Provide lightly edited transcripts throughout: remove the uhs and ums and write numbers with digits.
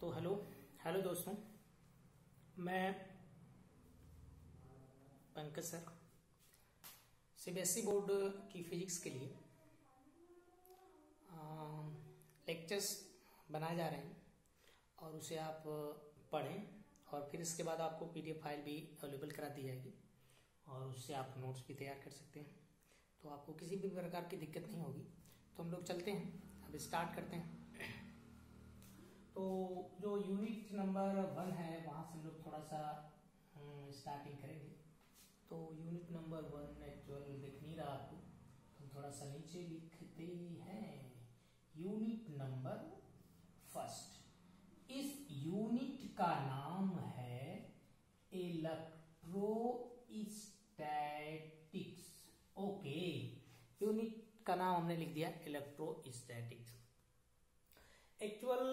तो hello hello दोस्तों, मैं पंकज सर सीबीएसई बोर्ड की फिजिक्स के लिए लेक्चर्स बनाए जा रहे हैं और उसे आप पढ़ें और फिर इसके बाद आपको पीडीएफ फाइल भी अवेलेबल करा दी जाएगी और उससे आप नोट्स भी तैयार कर सकते हैं। तो आपको किसी भी प्रकार की दिक्कत नहीं होगी। तो हम लोग चलते हैं, अब स्टार्ट करते हैं। तो जो यूनिट नंबर 1 है वहां से हम लोग थोड़ा सा स्टार्टिंग करेंगे। तो यूनिट नंबर 1 एक्चुअल दिख नहीं रहा आपको, हम थोड़ा सा नीचे लिखते हैं। Unit number 1। इस यूनिट का नाम है इलेक्ट्रोस्टैटिक्स। ओके, यूनिट का नाम हमने लिख दिया इलेक्ट्रोस्टैटिक्स। एक्चुअल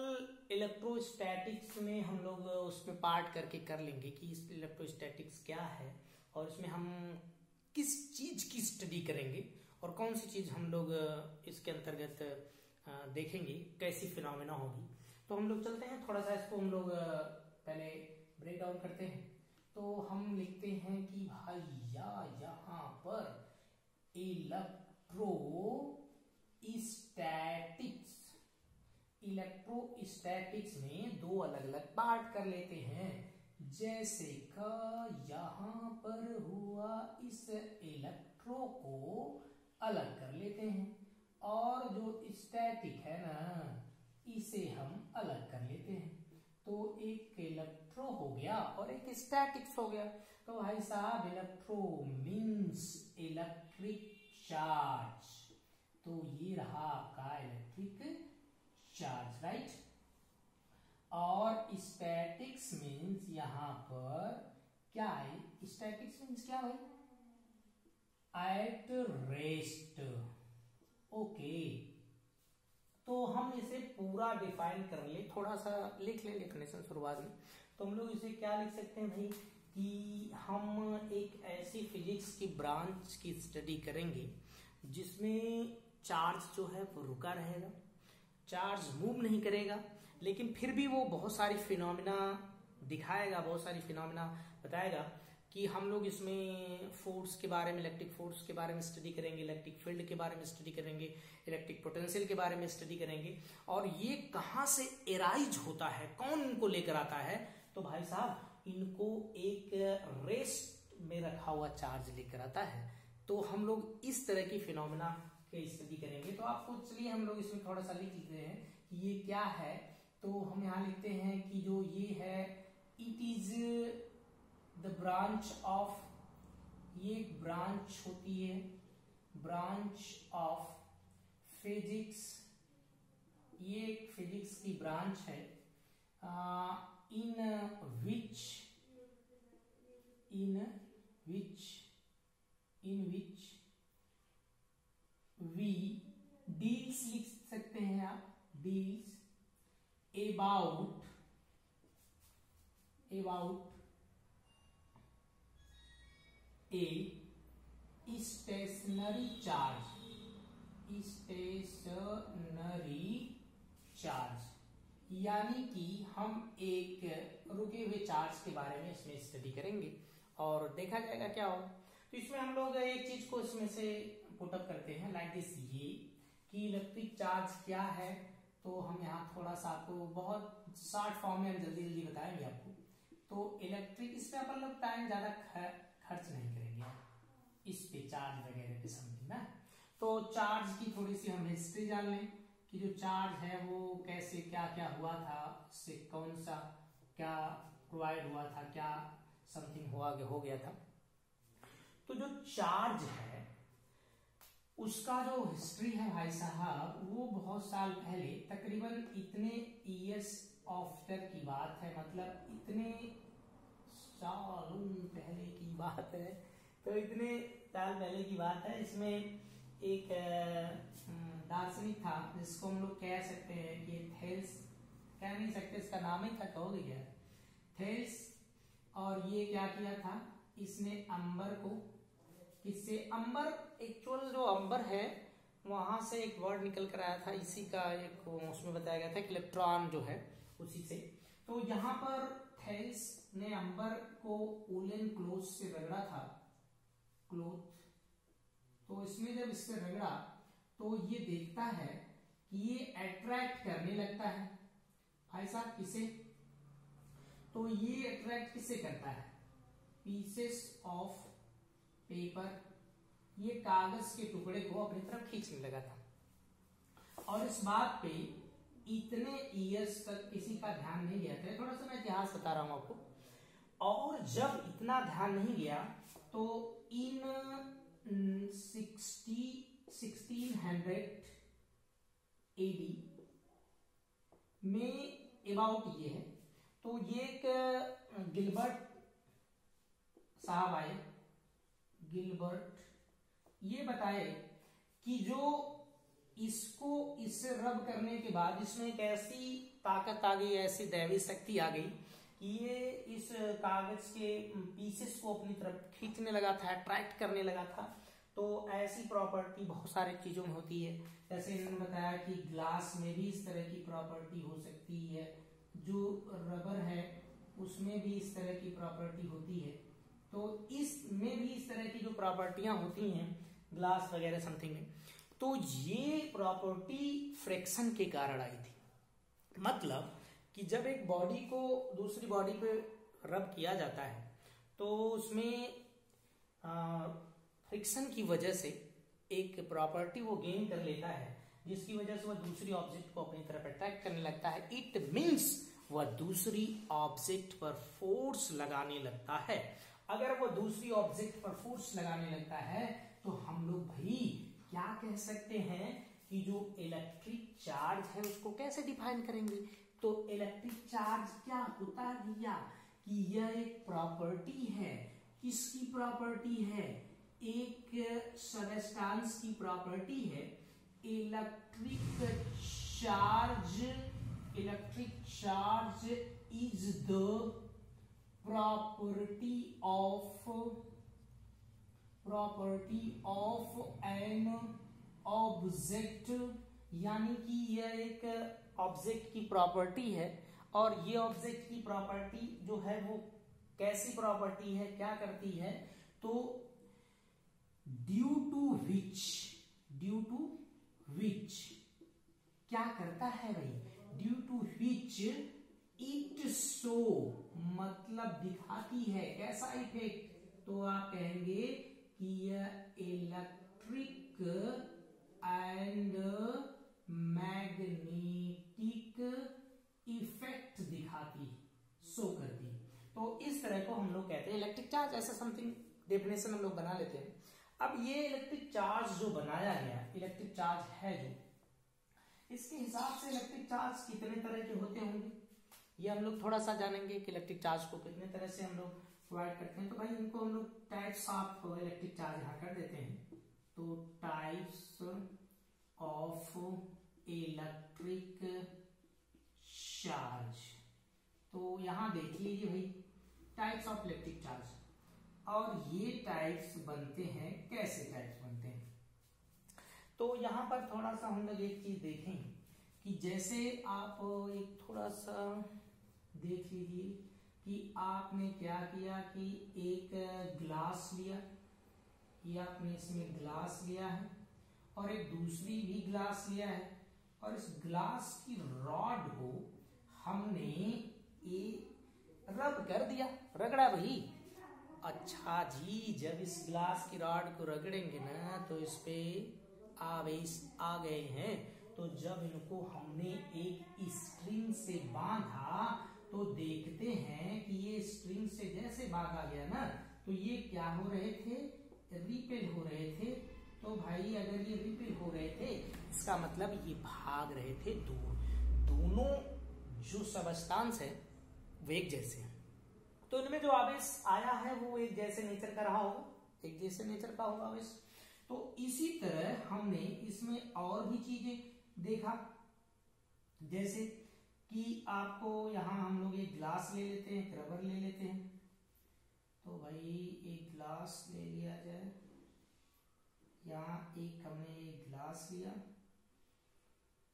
इलेक्ट्रोस्टैटिक्स में हम लोग उसमें पार्ट करके कर लेंगे कि इस इलेक्ट्रोस्टैटिक्स क्या है और इसमें हम किस चीज की स्टडी करेंगे और कौन सी चीज हम लोग इसके अंतर्गत देखेंगे, कैसी फिनोमेना होगी। तो हम लोग चलते हैं, थोड़ा सा इसको हम लोग पहले ब्रेक डाउन करते हैं। तो हम लिखते हैं कि भैया यहां पर इलेक्ट्रोस्टैटिक्स में दो अलग अलग पार्ट कर लेते हैं। जैसे का यहां पर हुआ, इस इलेक्ट्रो को अलग कर लेते हैं और जो स्टैटिक है ना, इसे हम अलग कर लेते हैं। तो एक इलेक्ट्रो हो गया और एक स्टैटिक्स हो गया। तो भाई साहब, इलेक्ट्रो मीन्स इलेक्ट्रिक चार्ज, तो ये रहा आपका इलेक्ट्रिक चार्ज, राइट। और स्टैटिक्स मीन्स यहां पर क्या है, स्टैटिक्स मीन्स क्या भाई, एट रेस्ट। ओके, तो हम इसे पूरा डिफाइन कर ले, थोड़ा सा लिख ले डेफिनेशन शुरुआत में। तो हम लोग इसे क्या लिख सकते हैं भाई कि हम एक ऐसी फिजिक्स की ब्रांच की स्टडी करेंगे जिसमें चार्ज जो है वो रुका रहेगा, चार्ज मूव नहीं करेगा, लेकिन फिर भी वो बहुत सारी फिनोमिना दिखाएगा, बहुत सारी फिनोमिना बताएगा। कि हम लोग इसमें फोर्स के बारे में, इलेक्ट्रिक फोर्स के बारे में स्टडी करेंगे, इलेक्ट्रिक फील्ड के बारे में स्टडी करेंगे, इलेक्ट्रिक पोटेंशियल के बारे में स्टडी करेंगे और ये कहां से एराइज होता है, कौन इनको लेकर आता है। तो भाई साहब, इनको एक रेस्ट में रखा हुआ चार्ज लेकर आता है। तो हम लोग इस तरह की फिनोमिना के स्टडी करेंगे। तो आपको चलिए हम लोग इसमें थोड़ा सा लिख लेते हैं कि ये क्या है। तो हम यहां लिखते हैं कि जो ये है, it is the branch of, ये ब्रांच होती है, ब्रांच ऑफ फिजिक्स, ये एक फिजिक्स की ब्रांच है। इन विच वी डील्स लिख सकते हैं आप, deals about a stationary charge, यानी कि हम एक रुके हुए चार्ज के बारे में इसमें स्टडी करेंगे और देखा जाएगा क्या हो। तो इसमें हम लोग एक चीज को इसमें से पुटअप करते हैं लाइक दिस, ये कि इलेक्ट्रिक चार्ज क्या है। तो हम यहाँ थोड़ा सा आपको बहुत शॉर्ट फॉर्म में हम जल्दी जल्दी बताएंगे आपको। तो इलेक्ट्रिक, इस पे अपन लोग टाइम ज्यादा खर्च नहीं करेंगे इस पे, चार्ज वगैरह पे समथिंग ना। तो चार्ज की थोड़ी सी हम हिस्ट्री जान लें कि जो चार्ज है वो कैसे, क्या क्या हुआ था, उससे कौन सा क्या प्रोवाइड हुआ था, क्या समथिंग हो गया था। तो जो चार्ज है उसका जो हिस्ट्री है भाई साहब, वो बहुत साल पहले, तकरीबन इतने ईयर्स आफ्टर की बात है, मतलब इतने सालों पहले की बात है। तो इतने साल पहले की बात है। इसमें एक दार्शनिक था जिसको हम लोग कह सकते हैं कि थेल्स, कह नहीं सकते, इसका नाम ही था, कहोगे क्या, थेल्स। और ये क्या किया था, इसने अंबर को, किससे, अंबर, एक्चुअल जो अंबर है वहां से एक वर्ड निकल कर आया था, इसी का एक उसमें बताया गया था कि इलेक्ट्रॉन जो है उसी से। तो यहाँ पर थेल्स ने अंबर को वूलन क्लोथ से रगड़ा था, क्लोथ, तो इसमें जब इससे रगड़ा तो ये देखता है कि ये अट्रैक्ट करने लगता है भाई साहब किसे, तो ये अट्रैक्ट किसे करता है, पीसेस ऑफ पेपर, ये कागज के टुकड़े को अपनी तरफ खींचने लगा था। और इस बात पे इतने ईयर्स तक किसी का ध्यान नहीं गया था। थोड़ा सा मैं इतिहास बता रहा हूं आपको। और जब इतना ध्यान नहीं गया तो इन 1600 AD में अबाउट ये है, तो ये एक गिलबर्ट साहब आए, गिलबर्ट, ये बताए कि जो इसको इससे रब करने के बाद इसमें एक ऐसी ताकत आ गई, ऐसी दैवी शक्ति आ गई कि ये इस कागज के पीसेस को अपनी तरफ खींचने लगा था, अट्रैक्ट करने लगा था। तो ऐसी प्रॉपर्टी बहुत सारी चीजों में होती है। जैसे इन्होंने बताया कि ग्लास में भी इस तरह की प्रॉपर्टी हो सकती है, जो रबर है उसमें भी इस तरह की प्रॉपर्टी होती है। तो इसमें भी इस तरह की जो प्रॉपर्टियां होती हैं ग्लास वगैरह समथिंग में, तो ये प्रॉपर्टी फ्रिक्शन के कारण आई थी। मतलब कि जब एक बॉडी को दूसरी बॉडी पे रब किया जाता है तो उसमें फ्रिक्शन की वजह से एक प्रॉपर्टी वो गेन कर लेता है, जिसकी वजह से वह दूसरी ऑब्जेक्ट को अपनी तरफ अट्रैक्ट करने लगता है। इट मीन्स वह दूसरी ऑब्जेक्ट पर फोर्स लगाने लगता है। अगर वह दूसरी ऑब्जेक्ट पर फोर्स लगाने लगता है तो हम लोग भाई क्या कह सकते हैं कि जो इलेक्ट्रिक चार्ज है उसको कैसे डिफाइन करेंगे। तो इलेक्ट्रिक चार्ज क्या होता है भैया, कि यह एक प्रॉपर्टी है। किसकी प्रॉपर्टी है, एक सबस्टेंस की प्रॉपर्टी है। Electric charge is the property of an object, यानी कि यह एक ऑब्जेक्ट की प्रॉपर्टी है। और ये ऑब्जेक्ट की प्रॉपर्टी जो है वो कैसी प्रॉपर्टी है, क्या करती है, तो ड्यू टू विच क्या करता है भाई, due to which it show, मतलब दिखाती है कैसा इफेक्ट, तो आप कहेंगे कि यह इलेक्ट्रिक एंड मैग्नेटिक इफेक्ट दिखाती, शो करती। तो इस तरह को हम लोग कहते हैं इलेक्ट्रिक चार्ज, ऐसा समथिंग डेफिनेशन हम लोग बना लेते हैं। अब ये इलेक्ट्रिक चार्ज जो बनाया गया, इलेक्ट्रिक चार्ज है जो, इसके हिसाब से इलेक्ट्रिक चार्ज कितने तरह के होते होंगे ये हम लोग थोड़ा सा जानेंगे कि इलेक्ट्रिक चार्ज को कितने तरह से हम लोग प्रोवाइड करते हैं। तो भाई इनको हम लोग टाइप्स ऑफ इलेक्ट्रिक चार्ज यहाँ कर देते हैं। तो टाइप्स ऑफ इलेक्ट्रिक चार्ज, तो यहां देख लीजिए भाई टाइप्स ऑफ इलेक्ट्रिक चार्ज। और ये टाइप्स बनते हैं, कैसे टाइप्स बनते हैं, तो यहां पर थोड़ा सा हम लोग एक चीज देखें कि जैसे आप एक थोड़ा सा देख लीजिए कि आपने क्या किया कि एक ग्लास लिया, ये आपने इसमें ग्लास लिया है और एक दूसरी भी ग्लास लिया है, और इस ग्लास की रॉड को हमने ये रब कर दिया, रगड़ा भाई। अच्छा जी, जब इस ग्लास की रॉड को रगड़ेंगे ना तो इस पे आवेश आ गए हैं। तो जब इनको हमने एक स्ट्रिंग से बांधा तो देखते हैं कि ये स्ट्रिंग से जैसे बांधा गया ना तो ये क्या हो रहे थे, रिपेल हो रहे थे। तो भाई अगर ये रिपेल हो रहे थे इसका मतलब ये भाग रहे थे दूर। दोनों जो सबस्टेंस है वो एक जैसे हैं, तो इनमें जो आवेश आया है वो एक जैसे नेचर का रहा होगा, एक जैसे नेचर का होगा आवेश। तो इसी तरह हमने इसमें और भी चीजें देखा, जैसे कि आपको यहां हम लोग एक ग्लास ले लेते हैं, एक रबर ले लेते हैं। तो भाई एक ग्लास ले लिया जाए, यहाँ एक हमने एक ग्लास लिया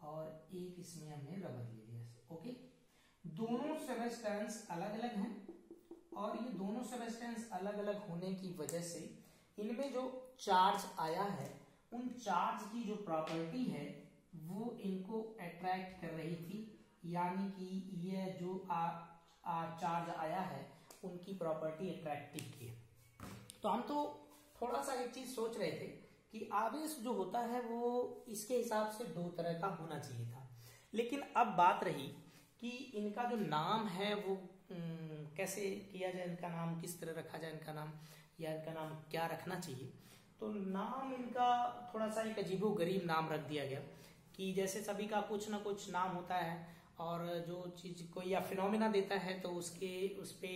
और एक इसमें हमने रबर ले लिया, ओके। दोनों सबस्टेंस अलग अलग हैं और ये दोनों सबस्टेंस अलग अलग होने की वजह से इनमें जो चार्ज आया है उन चार्ज की जो प्रॉपर्टी है वो इनको अट्रैक्ट कर रही थी, यानी कि ये जो चार्ज आया है उनकी प्रॉपर्टी अट्रैक्टिव की है। तो हम तो थोड़ा सा एक चीज सोच रहे थे कि आवेश जो होता है वो इसके हिसाब से दो तरह का होना चाहिए था, लेकिन अब बात रही कि इनका जो नाम है वो कैसे किया जाए, इनका नाम किस तरह रखा जाए, इनका नाम या इनका नाम क्या रखना चाहिए। तो नाम इनका थोड़ा सा एक अजीबोगरीब नाम रख दिया गया कि जैसे सभी का कुछ ना कुछ नाम होता है और जो चीज कोई या फिनोमिना देता है तो उसके उस पे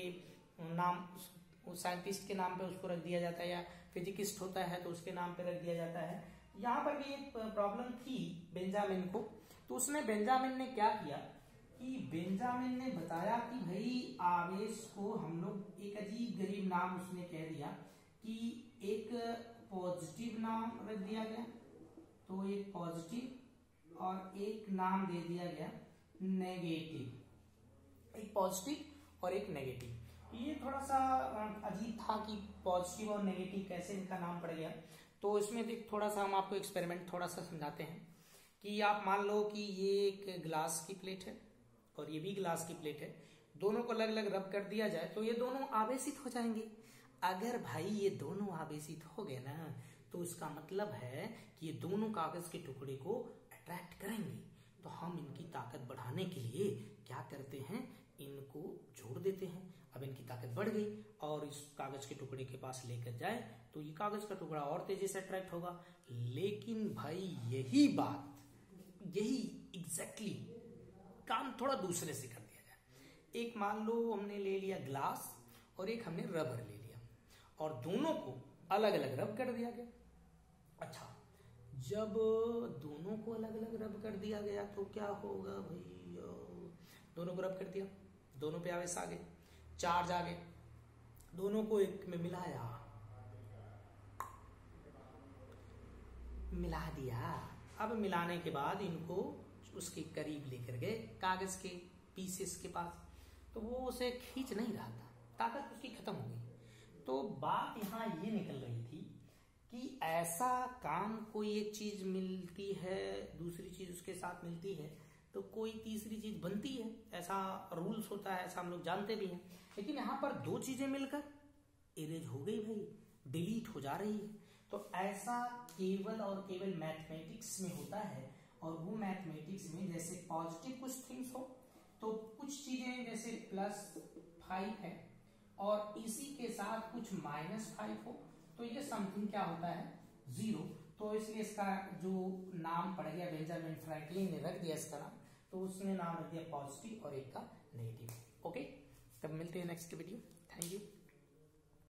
नाम उस साइंटिस्ट के नाम पे उसको रख दिया जाता है, या फिजिकिस्ट होता है तो उसके नाम पे रख दिया जाता है। यहाँ पर भी एक प्रॉब्लम थी बेंजामिन को, तो उसने बेंजामिन ने क्या किया कि बेंजामिन ने बताया कि भाई आवेश को हम लोग एक अजीब गरीब नाम उसने कह दिया कि एक पॉजिटिव नाम रख दिया गया, तो एक पॉजिटिव और एक नाम दे दिया गया नेगेटिव, एक पॉजिटिव और एक नेगेटिव। ये थोड़ा सा अजीब था कि पॉजिटिव और नेगेटिव कैसे इनका नाम पड़ गया। तो इसमें थोड़ा सा हम आपको एक्सपेरिमेंट थोड़ा सा समझाते हैं कि आप मान लो कि ये एक ग्लास की प्लेट है और ये भी ग्लास की प्लेट है, दोनों को अलग अलग रब कर दिया जाए तो ये दोनों आवेशित हो जाएंगे। अगर भाई ये दोनों आवेशित हो गए ना तो इसका मतलब है कि ये दोनों कागज के टुकड़े को अट्रैक्ट करेंगे। तो हम इनकी ताकत बढ़ाने के लिए क्या करते हैं, इनको जोड़ देते हैं। अब इनकी ताकत बढ़ गई और इस कागज के टुकड़े के पास लेकर जाए तो ये कागज का टुकड़ा और तेजी से अट्रैक्ट होगा। लेकिन भाई यही बात, यही एग्जैक्टली काम थोड़ा दूसरे से कर दिया जाए। एक मान लो हमने ले लिया ग्लास और एक हमने रबर ले लिया और दोनों को अलग अलग रब कर दिया गया। अच्छा, जब दोनों को अलग अलग रब कर दिया गया तो क्या होगा भाई, दोनों को रब कर दिया, दोनों पे आवेश आ गए, चार्ज आ गए, दोनों को एक में मिलाया, मिला दिया। अब मिलाने के बाद इनको उसके करीब लेकर गए कागज के पीसेस के पास, तो वो उसे खींच नहीं रहा था, ताकत उसकी खत्म हो गई। तो बात यहाँ ये निकल रही थी कि ऐसा काम, कोई एक चीज मिलती है दूसरी चीज उसके साथ मिलती है तो कोई तीसरी चीज बनती है, ऐसा रूल्स होता है, ऐसा हम लोग जानते भी हैं। लेकिन यहाँ पर दो चीजें मिलकर इरेज हो गई भाई, डिलीट हो जा रही है। तो ऐसा केवल और केवल मैथमेटिक्स में होता है, और वो मैथमेटिक्स में जैसे पॉजिटिव कुछ थिंग्स हो तो कुछ चीजें जैसे +5 है और इसी के साथ कुछ -5 हो तो ये समथिंग क्या होता है, 0। तो इसलिए इसका जो नाम पड़ गया, बेंजामिन फ्रैंकलिन ने रख दिया इसका नाम, तो उसने नाम रख दिया पॉजिटिव और एक का नेगेटिव। ओके, तब मिलते हैं नेक्स्ट वीडियो। Thank you.